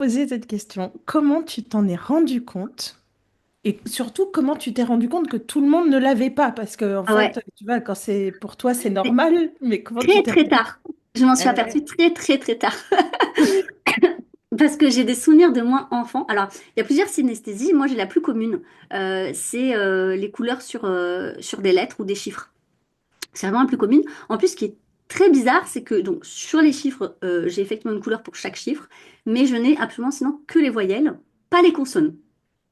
Poser cette question. Comment tu t'en es rendu compte? Et surtout, comment tu t'es rendu compte que tout le monde ne l'avait pas? Parce que, en Ah ouais, fait, tu vois, quand c'est pour toi, c'est mais normal, mais comment tu très t'es très rendu tard. Je m'en suis compte? aperçue très très très tard. Parce que j'ai des souvenirs de moi enfant. Alors, il y a plusieurs synesthésies. Moi, j'ai la plus commune. C'est les couleurs sur des lettres ou des chiffres. C'est vraiment la plus commune. En plus, ce qui est très bizarre, c'est que donc sur les chiffres, j'ai effectivement une couleur pour chaque chiffre, mais je n'ai absolument sinon que les voyelles, pas les consonnes.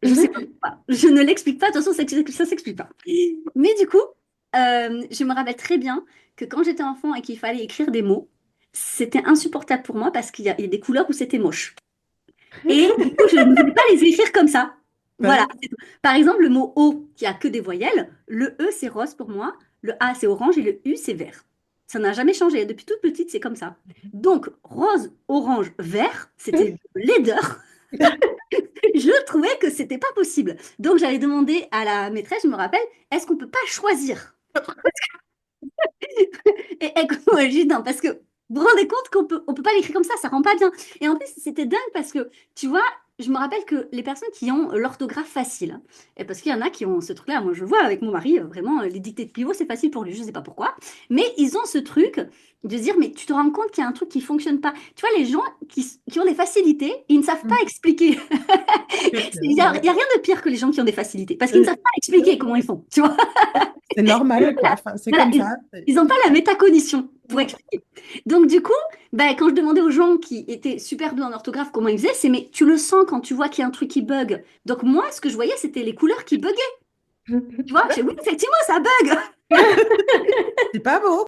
Je sais pas pourquoi. Je ne l'explique pas. De toute façon, ça s'explique pas. Mais du coup, je me rappelle très bien que quand j'étais enfant et qu'il fallait écrire des mots, c'était insupportable pour moi parce qu'il y a des couleurs où c'était moche. Et du coup, je ne voulais pas les écrire comme ça. Voilà. Ouais. C'est tout. Par exemple, le mot O, qui a que des voyelles, le E, c'est rose pour moi, le A, c'est orange et le U, c'est vert. Ça n'a jamais changé. Depuis toute petite, c'est comme ça. Donc, rose, orange, vert, c'était de laideur. Je trouvais que c'était pas possible. Donc, j'avais demandé à la maîtresse, je me rappelle, est-ce qu'on peut pas choisir? Et elle m'a dit non, parce que vous vous rendez compte qu'on peut pas l'écrire comme ça rend pas bien. Et en plus, c'était dingue parce que, tu vois, je me rappelle que les personnes qui ont l'orthographe facile, hein, et parce qu'il y en a qui ont ce truc-là, moi je vois avec mon mari, vraiment, les dictées de pivot, c'est facile pour lui, je sais pas pourquoi, mais ils ont ce truc de se dire, mais tu te rends compte qu'il y a un truc qui fonctionne pas. Tu vois, les gens qui ont des facilités, ils ne savent pas expliquer. Il y a rien de pire que les gens qui ont des facilités, parce qu'ils ne savent pas expliquer comment ils font, tu vois. C'est normal, quoi. Enfin, c'est Voilà, comme ça. ils n'ont pas la métacognition pour expliquer. Donc, du coup, ben, quand je demandais aux gens qui étaient super doués en orthographe comment ils faisaient, c'est mais tu le sens quand tu vois qu'il y a un truc qui bug. Donc, moi, ce que je voyais, c'était les couleurs qui buguaient. Tu vois, je dis oui, effectivement, ça bug. C'est pas beau.